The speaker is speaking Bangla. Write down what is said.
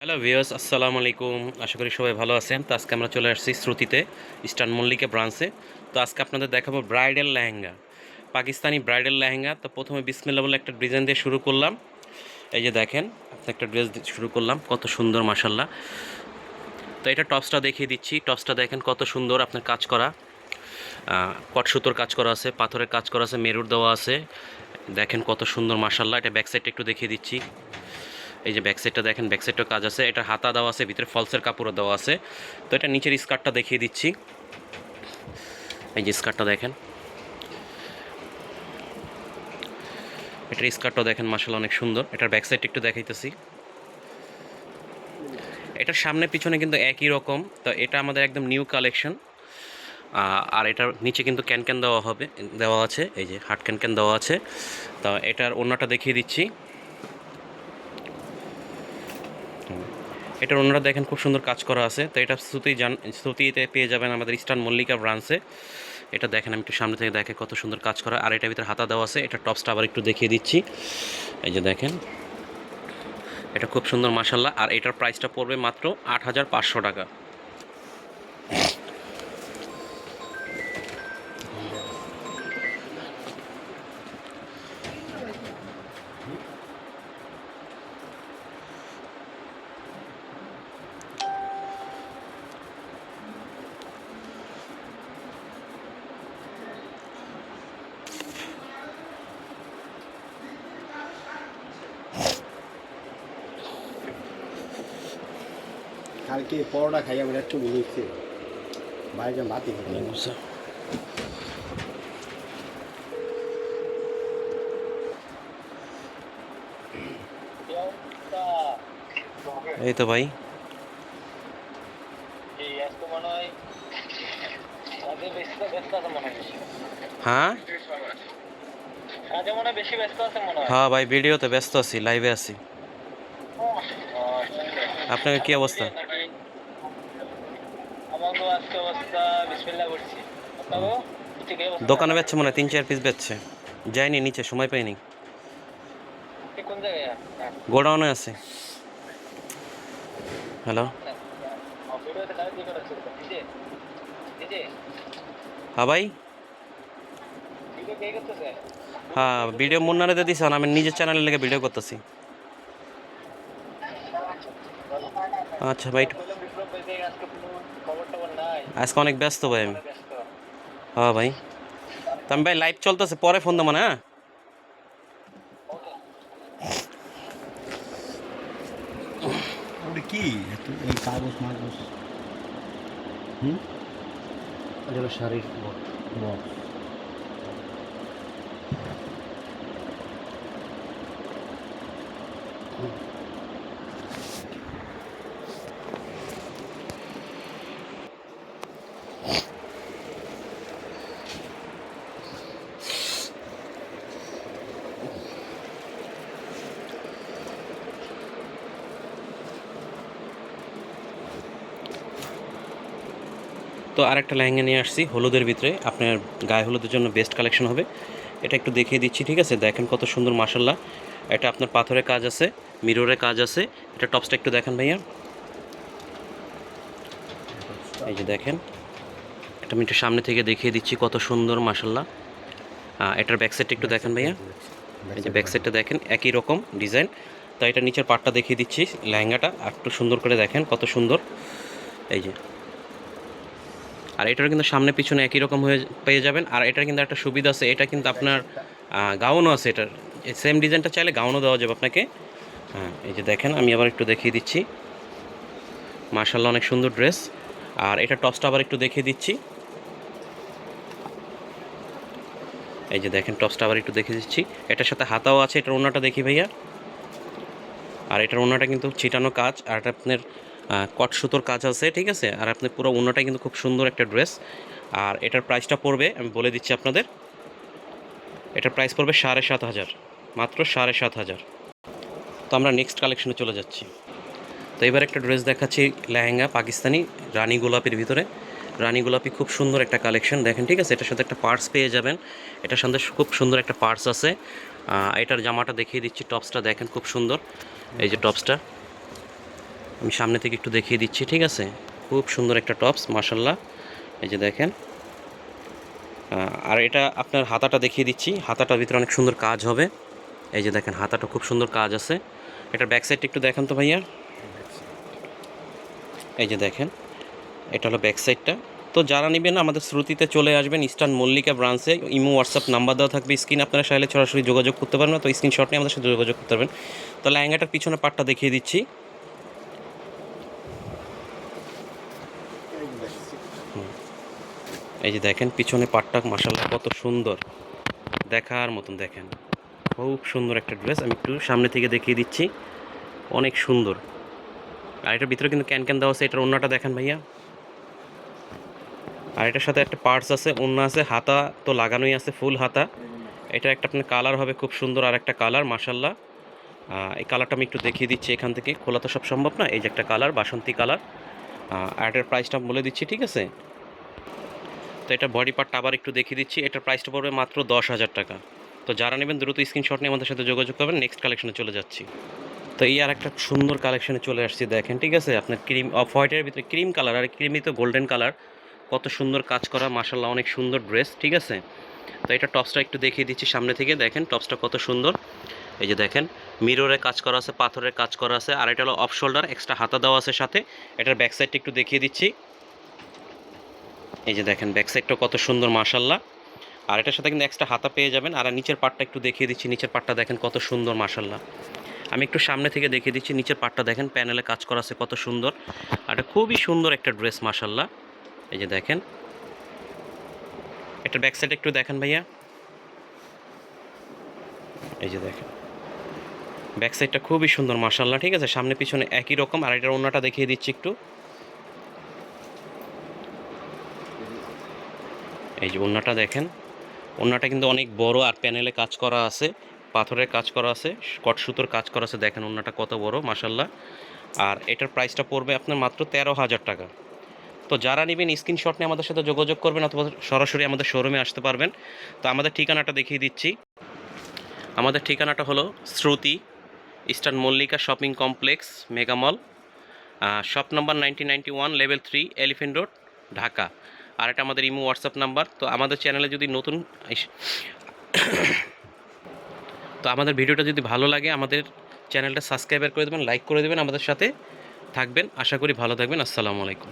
হ্যালো ভিউয়ার্স, আসসালামু আলাইকুম। আশা করি সবাই ভালো আছেন। তো আজকে আমরা চলে আসছি শ্রুতিতে, ইস্টার্ন মল্লিকা ব্রাঞ্চে। তো আজকে আপনাদের দেখাবো ব্রাইডাল লেহেঙ্গা, পাকিস্তানি ব্রাইডাল লেহেঙ্গা। তো প্রথমে বিসমিল্লাহ বলে একটা ডিজাইন দিয়ে শুরু করলাম। এই যে দেখেন, আপনি একটা ড্রেস শুরু করলাম, কত সুন্দর মাশাল্লাহ। তো এটা টপসটা দেখিয়ে দিচ্ছি। টপসটা দেখেন কত সুন্দর, আপনার কাজ করা, কট সুতোর কাজ করা আছে, পাথরের কাজ করা আছে, মেরুর দেওয়া আছে। দেখেন কত সুন্দর মাশাল্লাহ। এটা ব্যাক সাইডটা একটু দেখিয়ে দিচ্ছি। এই যে ব্যাক সাইডটা দেখেন, ব্যাক সাইডটাও কাজ আছে। এটা হাতা দেওয়া আছে, ভিতরে ফলসের কাপড়ও দেওয়া আছে। তো এটা নিচের স্কার্টটা দেখিয়ে দিচ্ছি। এই যে স্কার্টটা দেখেন, এটার স্কার্টটাও দেখেন মাশাআল্লাহ অনেক সুন্দর। এটার ব্যাক সাইডটা একটু দেখাইতেছি। এটার সামনে পিছনে কিন্তু একই রকম। তো এটা আমাদের একদম নিউ কালেকশন। আর এটার নিচে কিন্তু ক্যান দেওয়া আছে। এই যে হাট ক্যান দেওয়া আছে। তো এটার ওড়নাটা দেখিয়ে দিচ্ছি। এটার ওড়নাটা দেখেন খুব সুন্দর কাজ করা আছে। তো এটা শ্রুতিতে পেয়ে যাবেন আমাদের ইস্টার্ন মল্লিকা ব্রাঞ্চে। এটা দেখেন, আমি একটু সামনে থেকে দেখে কত সুন্দর কাজ করা। আর এটার ভিতরে হাতা দেওয়া আছে। এটা টপসটা আবার একটু দেখিয়ে দিচ্ছি। এই যে দেখেন, এটা খুব সুন্দর মাশাল্লাহ। আর এটার প্রাইসটা পড়বে মাত্র ৮,৫০০ টাকা। কালকে পরোটা খাই আমরা একটু মিলিয়েছি বাইরে ভাতই খাই। এই তো ভাই, হ্যাঁ হ্যাঁ ভাই, ভিডিওতে ব্যস্ত আছি, লাইভে আছি। আপনার কি অবস্থা? দোকানে বেচছে মনে হয়, ৩-৪ পিস বেচছে। যায়নি নিচে, সময় পাইনি। গোডাউনে আছে। হ্যালো, হ্যাঁ ভাই। হ্যাঁ, ভিডিও মুন্নারে দিয়ে দিছেন, আমি নিজের চ্যানেলের লেগে ভিডিও করতেছি। আচ্ছা ভাই, আজকে অনেক ব্যস্ত ভাই আমি। হ্যাঁ ভাই, তো আমি ভাই লাইভ চলতেছে, পরে ফোন দেবো না। হ্যাঁ, ওটা কি এই কাগজ মাগজ? হুম, এটা শাড়ির বক্স। তো আরেকটা লেহেঙ্গা নিয়ে আসছি হলুদের ভিতরে, আপনার গায়ে হলুদের জন্য বেস্ট কালেকশন হবে। এটা একটু দেখিয়ে দিচ্ছি, ঠিক আছে? দেখেন কত সুন্দর মাশাল্লাহ। এটা আপনার পাথরের কাজ আছে, মিররের কাজ আছে। এটা টপসটা একটু দেখেন ভাইয়া। এই যে দেখেন, এটা আমি একটু সামনে থেকে দেখিয়ে দিচ্ছি, কত সুন্দর মাশাল্লাহ। এটার ব্যাক সাইডটা একটু দেখেন ভাইয়া। এই যে ব্যাক সাইডটা দেখেন, একই রকম ডিজাইন। তো এটা নিচের পার্টটা দেখিয়ে দিচ্ছি, লেহেঙ্গাটা আর একটু সুন্দর করে দেখেন কত সুন্দর। এই যে, আর এটার কিন্তু সামনে পিছনে একই রকম হয়ে পেয়ে যাবেন। আর এটার কিন্তু একটা সুবিধা আছে, এটা কিন্তু আপনার গাউনও আছে। এটার সেম ডিজাইনটা চাইলে গাউনও দেওয়া যাবে আপনাকে। হ্যাঁ, এই যে দেখেন, আমি আবার একটু দেখিয়ে দিচ্ছি। মার্শাল্লাহ অনেক সুন্দর ড্রেস। আর এটা টপসটা আবার একটু দেখিয়ে দিচ্ছি। এই যে দেখেন, টপসটা আবার একটু দেখিয়ে দিচ্ছি। এটার সাথে হাতাও আছে। এটার ওড়নাটা দেখি ভাইয়া। আর এটার ওড়নাটা কিন্তু ছিটানো কাজ, আর এটা আপনার কট সুতোর কাজ আছে, ঠিক আছে? আর আপনার পুরো ওড়নাটা কিন্তু খুব সুন্দর একটা ড্রেস। আর এটার প্রাইসটা পড়বে, আমি বলে দিচ্ছি আপনাদের, এটার প্রাইস পড়বে 7,500, মাত্র 7,500। তো আমরা নেক্সট কালেকশনে চলে যাচ্ছি। তো এবার একটা ড্রেস দেখাচ্ছি, লেহেঙ্গা পাকিস্তানি, রানী গোলাপির ভিতরে। রানী গোলাপি খুব সুন্দর একটা কালেকশন দেখেন, ঠিক আছে? এটার সাথে একটা পার্স পেয়ে যাবেন। এটার সাথে খুব সুন্দর একটা পার্স আছে। এটার জামাটা দেখিয়ে দিচ্ছি, টপসটা দেখেন খুব সুন্দর। এই যে টপসটা, আমি সামনে থেকে একটু দেখিয়ে দিচ্ছি, ঠিক আছে? খুব সুন্দর একটা টপস মাশাল্লাহ। এই যে দেখেন। আর এটা আপনার হাতাটা দেখিয়ে দিচ্ছি, হাতাটার ভিতরে অনেক সুন্দর কাজ হবে। এই যে দেখেন হাতাটা খুব সুন্দর কাজ আছে। এটার ব্যাক সাইডটা একটু দেখেন তো ভাইয়া। এই যে দেখেন, এটা হলো ব্যাক সাইডটা। তো যারা নেবেন আমাদের শ্রুতিতে চলে আসবেন ইস্টার্ন মল্লিকা ব্রাঞ্চে। ইমো হোয়াটসঅ্যাপ নাম্বার দেওয়া থাকবে স্ক্রিনে, আপনারা চাইলে সরাসরি যোগাযোগ করতে পারবেন, তো স্ক্রিনশট নিয়ে আমাদের সাথে যোগাযোগ করতে পারবেন। তো লেহেঙ্গাটার পিছনে পাটটা দেখিয়ে দিচ্ছি। এই যে দেখেন পিছনে পাটটা মাশাআল্লাহ কত সুন্দর, দেখার মতন। দেখেন খুব সুন্দর একটা ড্রেস। আমি একটু সামনে থেকে দেখিয়ে দিচ্ছি, অনেক সুন্দর। আর এটার ভিতরে কিন্তু ক্যান ক্যান দেওয়া আছে। এটার ওন্নাটা দেখেন ভাইয়া। আর এটার সাথে একটা পার্টস আছে, ওন্না আছে, হাতা তো লাগানোই আছে, ফুল হাতা। এটা একটা আপনার কালার হবে খুব সুন্দর, আর একটা কালার মাশাআল্লাহ। এই কালারটা আমি একটু দেখিয়ে দিচ্ছি, এখান থেকে খোলা তো সব সম্ভব না। এই যে একটা কালার, বাসন্তী কালার। আর এটার প্রাইসটা বলে দিচ্ছি, ঠিক আছে? তো এটা বডি পার্টটা আবার একটু দেখিয়ে দিচ্ছি। এটার প্রাইসটা পড়বে মাত্র 10,000 টাকা। তো যারা নেবেন দ্রুত স্ক্রিনশট নিয়ে আমাদের সাথে যোগাযোগ করবেন। নেক্সট কালেকশনে চলে যাচ্ছি। তো এই আর একটা সুন্দর কালেকশনে চলে আসছি, দেখেন, ঠিক আছে? আপনার ক্রিম অফ হোয়াইটের ভিতরে ক্রিম কালার, আর ক্রিমই তো গোল্ডেন কালার, কত সুন্দর কাজ করা মাশাআল্লাহ, অনেক সুন্দর ড্রেস, ঠিক আছে? তো এটা টপসটা একটু দেখিয়ে দিচ্ছি সামনে থেকে, দেখেন টপসটা কত সুন্দর। এই যে দেখেন মিররে কাজ করা আছে, পাথরের কাজ করা আছে। আর এটা হলো অফ শোল্ডার, এক্সট্রা হাতা দেওয়া আছে সাথে। এটার ব্যাক সাইডটা একটু দেখিয়ে দিচ্ছি। এই যে দেখেন ব্যাক সাইডটা কত সুন্দর মাশাআল্লাহ। আর এটার সাথে কিন্তু এক্সট্রা হাতা পেয়ে যাবেন। আর নিচের পাটটা একটু দেখিয়ে দিচ্ছি, নিচের পাটটা দেখেন কত সুন্দর মাশাআল্লাহ। আমি একটু সামনে থেকে দেখিয়ে দিচ্ছি, নিচের পাটটা দেখেন প্যানেলে কাজ করা আছে কত সুন্দর। আর এটা খুবই সুন্দর একটা ড্রেস মাশাআল্লাহ। এই যে দেখেন, এটার ব্যাক সাইড একটু দেখেন ভাইয়া। এই যে দেখেন ব্যাক সাইডটা খুবই সুন্দর মাশাআল্লাহ, ঠিক আছে? সামনে পিছনে একই রকম। আর এটার ওন্নাটা দেখিয়ে দিচ্ছি একটু। এই যে ওন্নাটা দেখেন, ওন্নাটা কিন্তু অনেক বড়, আর প্যানেলে কাজ করা আছে, পাথরের কাজ করা আছে, কট সুতোর কাজ করা আছে। দেখেন ওন্নাটা কত বড় মাশাআল্লাহ। আর এটার প্রাইসটা পড়বে আপনার মাত্র 13,000 টাকা। তো যারা নেবেন স্ক্রিনশট নিয়ে আমাদের সাথে যোগাযোগ করবেন, অথবা সরাসরি আমাদের শোরুমে আসতে পারবেন। তো আমাদের ঠিকানাটা দেখিয়ে দিচ্ছি। আমাদের ঠিকানাটা হলো Shruti eastern Mallika shopping complex mega mall, shop number 1991, level 3, elephant road, Dhaka. আর এটা আমাদের ইমো হোয়াটসঅ্যাপ নাম্বার। তো আমাদের চ্যানেলে যদি নতুন তো আমাদের ভিডিওটা যদি ভালো লাগে আমাদের চ্যানেলটা সাবস্ক্রাইব করে দেবেন, লাইক করে দেবেন, আমাদের সাথে থাকবেন। আশা করি ভালো থাকবেন। আসসালামু আলাইকুম।